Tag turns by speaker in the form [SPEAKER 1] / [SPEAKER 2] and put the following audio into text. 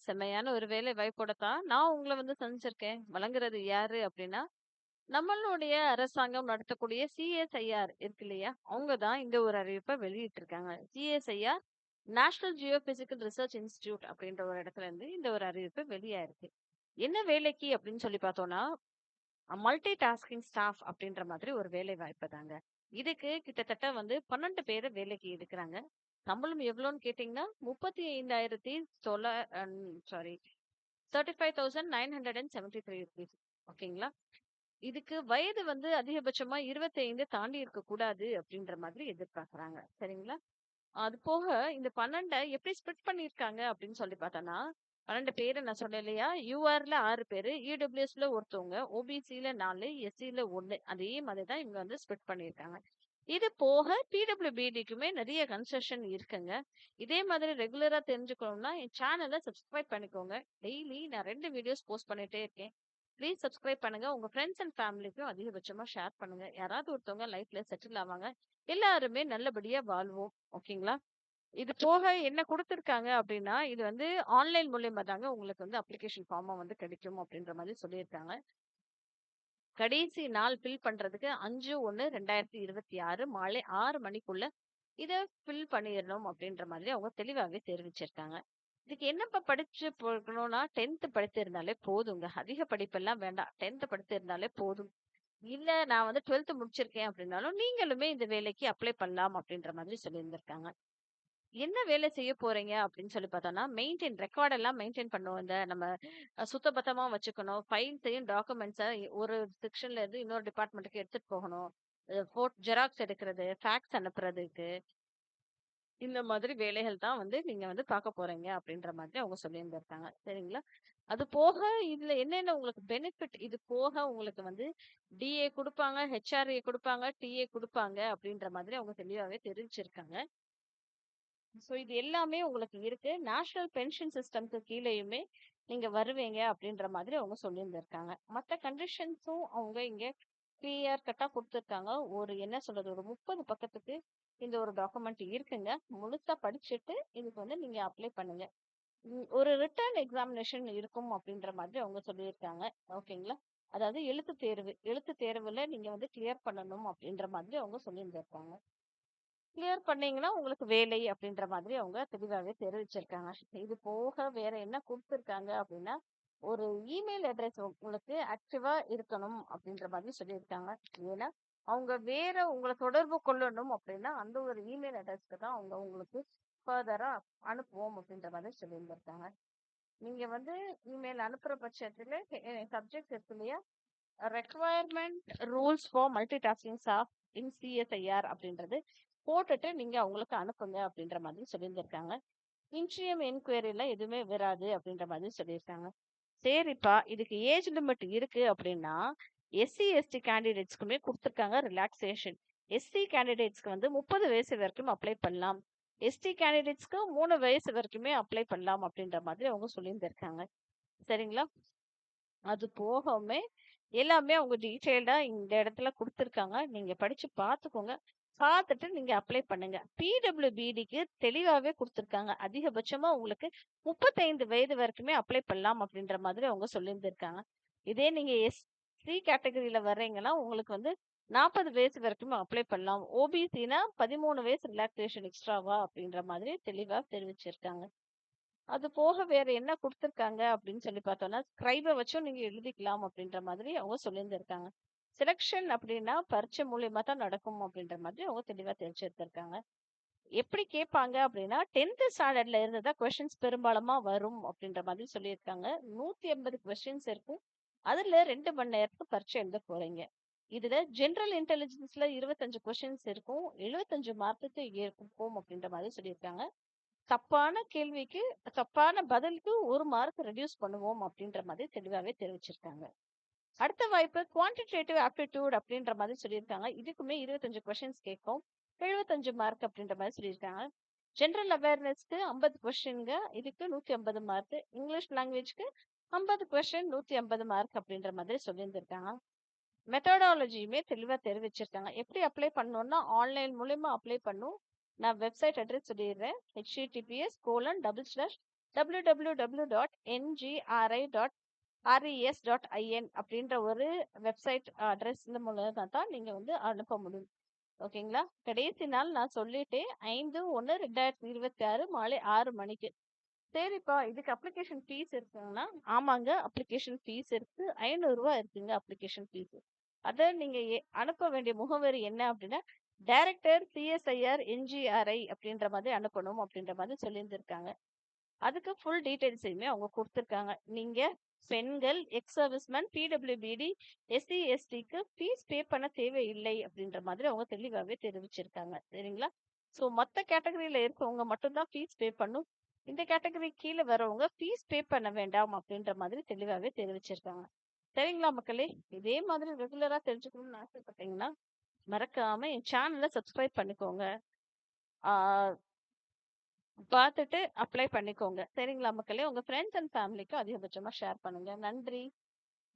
[SPEAKER 1] செம்மையான ஒரு வேலை வாய்ப்போட தான் நான் உங்கள வந்து சந்திச்சிருக்கேன். வழங்குறது யாரு அப்டின்னா, நம்மளுடைய அரசாங்கம் நடத்தக்கூடிய சிஎஸ்ஐஆர் இருக்கு இல்லையா? அவங்க தான் இந்த ஒரு அறிவிப்ப வெளியிட்டிருக்காங்க. CSIR national geophysical research institute அப்படின்ற ஒரு இடத்துல இருந்து இந்த ஒரு அறிவிப்பு வெளியாயிருக்கு. என்ன வேலைக்கு அப்படின்னு சொல்லி பார்த்தோம்னா, மல்டி டாஸ்கிங் ஸ்டாஃப் அப்படின்ற மாதிரி ஒரு வேலை வாய்ப்பு தாங்க. இதுக்கு கிட்டத்தட்ட வந்து 12 பேர வேலைக்கு எடுக்குறாங்க. சம்பளம் எவ்வளோன்னு கேட்டீங்கன்னா, 35,000 சாரி 35,973 ரூபீஸ். ஓகேங்களா? இதுக்கு வயது வந்து அதிகபட்சமா 25 தாண்டி இருக்கக்கூடாது அப்படின்ற மாதிரி எதிர்பார்க்குறாங்க. சரிங்களா? அது போக இந்த 12 எப்படி ஸ்ப்ளிட் பண்ணியிருக்காங்க அப்படின்னு சொல்லி பார்த்தோம்னா, 12 பேரு நான் சொன்னேன் இல்லையா? யூஆர்ல 6 பேரு, இடபிள்யூஎஸ்ல ஒருத்தவங்க, ஓபிசில 4, எஸ்சில 1 அதே மாதிரி தான் இவங்க வந்து ஸ்ப்ளிட் பண்ணியிருக்காங்க. இது போக பிடபிள்யூபிடிக்குமே நிறைய கன்செஷன் இருக்குங்க. இதே மாதிரி ரெகுலரா தெரிஞ்சுக்கணும்னா என் சேனலை சப்ஸ்கிரைப் பண்ணிக்கோங்க. டெய்லி நான் 2 வீடியோஸ் போஸ்ட் பண்ணிட்டே இருக்கேன். ப்ளீஸ் சப்ஸ்கிரைப் பண்ணுங்க. உங்க ஃப்ரெண்ட்ஸ் அண்ட் ஃபேமிலிக்கும் அதிகபட்சமா ஷேர் பண்ணுங்க. யாராவது ஒருத்தவங்க லைஃப்ல செட்டில் ஆவாங்க. எல்லாருமே நல்லபடியா வாழ்வோம். ஓகேங்களா? இது போக என்ன குடுத்துருக்காங்க அப்டின்னா, இது வந்து ஆன்லைன் மூலியமா தாங்க உங்களுக்கு வந்து அப்ளிகேஷன் ஃபார்மா வந்து கிடைக்கும் அப்டின்ற மாதிரி சொல்லியிருக்காங்க. கடைசி நாள் ஃபில் பண்றதுக்கு 5/1/2026 மாலை 6 மணிக்குள்ள இத ஃபில் பண்ணிறணும் அப்டின்ற மாதிரி அவங்க தெளிவாவே தெரிவிச்சிருக்காங்க. இதுக்கு என்னப்பா படிச்சு போகணும்னா 10th படித்திருந்தாலே போதுங்க. அதிக படிப்பெல்லாம் வேண்டாம். 10th படித்திருந்தாலே போதும். இல்ல நான் வந்து 12th முடிச்சிருக்கேன் அப்டின்னாலும், நீங்களுமே இந்த வேலைக்கு அப்ளை பண்ணலாம் அப்டின்ற மாதிரி சொல்லியிருந்திருக்காங்க. என்ன வேலை செய்ய போறீங்க அப்படின்னு சொல்லி பார்த்தோம்னா, ரெக்கார்ட் எல்லாம் மெயின்டெயின் பண்ணுவோம். இந்த நம்ம சுத்தபத்தமா வச்சுக்கணும். ஃபைல்ஸையும், டாக்குமெண்ட்ஸ ஒரு செக்ஷன்ல இருந்து இன்னொரு டிபார்ட்மென்ட்க்கு எடுத்துட்டு போகணும். ஜெராக்ஸ் எடுக்கிறது, ஃபேக்ஸ் அனுப்புறதுக்கு, இந்த மாதிரி வேலைகள் தான் வந்து நீங்க வந்து பார்க்க போறீங்க அப்படின்ற மாதிரி அவங்க சொல்லியிருந்திருக்காங்க. சரிங்களா? அது போக இதுல என்னென்ன உங்களுக்கு பெனிஃபிட் இது போக உங்களுக்கு வந்து டிஏ குடுப்பாங்க, ஹெச்ஆர்ஏ குடுப்பாங்க, டிஏ குடுப்பாங்க அப்படின்ற மாதிரி அவங்க தெளிவாவே தெரிவிச்சிருக்காங்க. சோ இது எல்லாமே உங்களுக்கு இருக்கு. நேஷனல் பென்ஷன் சிஸ்டம்க்கு கீழயுமே நீங்க வருவீங்க அப்படின்ற மாதிரி அவங்க சொல்லியிருந்திருக்காங்க. மத்த கண்டிஷன்ஸும் அவங்க இங்க கிளியர் கட்டா குடுத்துருக்காங்க. ஒரு என்ன சொல்றது, ஒரு 30 பக்கத்துக்கு இந்த ஒரு டாக்குமெண்ட் இருக்குங்க. முழுசா படிச்சுட்டு இதுக்கு வந்து நீங்க அப்ளை பண்ணுங்க. ஒரு ரிட்டர்ன் எக்ஸாமினேஷன் இருக்கும் அப்படின்ற மாதிரி அவங்க சொல்லியிருக்காங்க. ஓகேங்களா? அதாவது எழுத்துத் தேர்வு. எழுத்துத் தேர்வுல நீங்க வந்து கிளியர் பண்ணணும் அப்படின்ற மாதிரி அவங்க சொல்லியிருந்திருக்காங்க. கிளியர் பண்ணீங்கன்னா உங்களுக்கு வேலை அப்படின்ற மாதிரி அவங்க தெளிவாவே தெரிவிச்சிருக்காங்க. இது போக வேற என்ன குடுத்துருக்காங்க அப்படின்னா, ஒரு இமெயில் அட்ரஸ் உங்களுக்கு ஆக்டிவா இருக்கணும் அப்படின்ற மாதிரி சொல்லியிருக்காங்க. ஏன்னா, அவங்க வேற உங்கள தொடர்பு கொள்ளணும் அப்படின்னா, அந்த ஒரு இமெயில் அட்ரஸ்க்கு தான் அவங்க உங்களுக்கு ஃபர்தரா அனுப்புவோம் அப்படின்ற மாதிரி சொல்லியிருந்திருக்காங்க. நீங்க வந்து இமெயில் அனுப்புற பட்சத்துல சப்ஜெக்ட் இருக்கு இல்லையா? Requirement rules for multi tasking staff in CSIR அப்படின்றது போட்டுட்டு நீங்க அவங்களுக்கு அனுப்புங்க அப்படின்ற மாதிரி சொல்லியிருந்திருக்காங்க. இன்ட்ரியம் என்கொயரில எதுவுமே வராது அப்படின்ற மாதிரி சொல்லியிருக்காங்க. சரிப்பா, இதுக்கு ஏஜ் லிமிட் இருக்கு அப்படின்னா எஸ்சி கேண்டிடேட்ஸ்க்குமே கொடுத்துருக்காங்க ரிலாக்ஸேஷன். எஸ்சி கேண்டிடேட்ஸ்க்கு வந்து 30 வயசு வரைக்கும் அப்ளை பண்ணலாம். எஸ்டி கேண்டிடேட்ஸ்க்கு 3 வயசு வரைக்குமே அப்ளை பண்ணலாம் அப்படின்ற மாதிரி அவங்க சொல்லியிருந்திருக்காங்க. சரிங்களா? அது போகவுமே எல்லாமே அவங்க டீட்டெயில்டா இந்த இடத்துல குடுத்துருக்காங்க. நீங்க படிச்சு பார்த்துக்கோங்க. பார்த்துட்டு நீங்க அப்ளை பண்ணுங்க. பிடபிள்யூபிடிக்கு தெளிவாவே குடுத்துருக்காங்க. அதிகபட்சமா உங்களுக்கு 35 வயது வரைக்குமே அப்ளை பண்ணலாம் அப்படின்ற மாதிரி அவங்க சொல்லியிருந்திருக்காங்க. இதே நீங்க எஸ்சி கேட்டகரியில வர்றீங்கன்னா, உங்களுக்கு வந்து 40 வயசு வரைக்கும் அப்ளை பண்ணலாம். ஓபிசினா 13 வயசு ரிலாக்சேஷன் எக்ஸ்ட்ராவா அப்படின்ற மாதிரி தெளிவா தெரிவிச்சிருக்காங்க. அது போக வேற என்ன குடுத்துருக்காங்க அப்படின்னு சொல்லி பார்த்தோம்னா, ஸ்க்ரைப வச்சும் நீங்க எழுதிக்கலாம் அப்படின்ற மாதிரி அவங்க சொல்லியிருந்திருக்காங்க. செலக்ஷன் அப்படின்னா பரீட்சை மூலியமா தான் நடக்கும் அப்படின்ற மாதிரி அவங்க தெளிவா தெரிவிச்சிருந்திருக்காங்க. எப்படி கேட்பாங்க அப்படின்னா, 10th ஸ்டாண்டர்ட்ல இருந்து தான் கொஸ்டின்ஸ் பெரும்பாலுமா வரும் அப்படின்ற மாதிரி சொல்லியிருக்காங்க. 180 கொஸ்டின்ஸ் இருக்கும். அதுல 2 மணி நேரத்துக்கு பரீட்சை எழுத போறீங்க. இதுல ஜெனரல் இன்டெலிஜென்ஸ்ல 25 கொஸ்டின்ஸ் இருக்கும். 75 மார்க்குக்கு இருக்கும் அப்படின்ற மாதிரி சொல்லியிருக்காங்க. தப்பான கேள்விக்கு, தப்பான பதிலுக்கு 1 மார்க் ரெட்யூஸ் பண்ணுவோம் அப்படின்ற மாதிரி தெளிவாவே தெரிவிச்சிருக்காங்க. அடுத்த வாய்ப்பு குவான்டிடேட்டிவ் ஆப்டிட்யூட் அப்படின்ற மாதிரி சொல்லியிருக்காங்க. இதுக்குமே 25 கொஸ்டின்ஸ் கேட்கும். 75 மார்க் அப்படின்ற மாதிரி சொல்லியிருக்காங்க. ஜெனரல் அவேர்னஸ்க்கு 50 கொஸ்டின்ங்க. இதுக்கு 150 மார்க். இங்கிலீஷ் லாங்குவேஜ்க்கு 50 கொஸ்டின் 150 மார்க் அப்படின்ற மாதிரி சொல்லியிருந்திருக்காங்க. மெத்தடாலஜியுமே தெளிவா தெரிவிச்சிருக்காங்க. எப்படி அப்ளை பண்ணணும்னா, ஆன்லைன் மூலியமா அப்ளை பண்ணும். நான் வெப்சைட் அட்ரஸ் சொல்லிடுறேன். https:// www.ngri.res.in அப்படின்ற ஒரு வெப்சைட் அட்ரஸ் மூலமா தான் நீங்க வந்து அனுப்ப முடியும். ஓகேங்களா? கடைசி நாள் நான் சொல்லிட்டேன். 5/1/2026 மாலை 6 மணிக்கு. சரிப்பா, இதுக்கு அப்ளிகேஷன் ஃபீஸ் இருக்குங்களா? ஆமாங்க. அப்ளிகேஷன் ஃபீஸ் இருக்கு. ரூ. 500 இருக்குங்க அப்ளிகேஷன் ஃபீஸ். அத நீங்க அனுப்ப வேண்டிய முகவரி என்ன அப்படின்னா, டைரக்டர் சிஎஸ்ஐஆர் என்ஜிஆர்ஐ அப்படின்ற மாதிரி அனுப்பணும் அப்படின்ற மாதிரி சொல்லியிருந்திருக்காங்க. அதுக்கு ஃபுல் டீடைல்ஸையுமே அவங்க குடுத்துருக்காங்க. நீங்க பெண்கள், எக்ஸ் சர்வீஸ்மேன், பிடபிள்யூபிடி, எஸ்சி, எஸ்டிக்கு ஃபீஸ் பே பண்ண தேவையில்லை அப்படின்ற மாதிரி அவங்க தெளிவாவே தெரிவிச்சிருக்காங்க. சரிங்களா? ஸோ மத்த கேட்டகரியில இருக்கவங்க மட்டும் தான் ஃபீஸ் பே பண்ணும். இந்த கேட்டகரி கீழ வரவங்க ஃபீஸ் பே பண்ண வேண்டாம் அப்படின்ற மாதிரி தெளிவாவே தெரிவிச்சிருக்காங்க. சரிங்களா மக்களே? இதே மாதிரி ரெகுலரா தெரிஞ்சுக்கணும்னு ஆசைப்பட்டீங்கன்னா, மறக்காம என் சேனல சப்ஸ்கிரைப் பண்ணிக்கோங்க. ஆ பார்த்துட்டு அப்ளை பண்ணிக்கோங்க. சரிங்களா மக்களே? உங்க ஃப்ரெண்ட்ஸ் அண்ட் ஃபேமிலிக்கு அதிகபட்சமா ஷேர் பண்ணுங்க. நன்றி.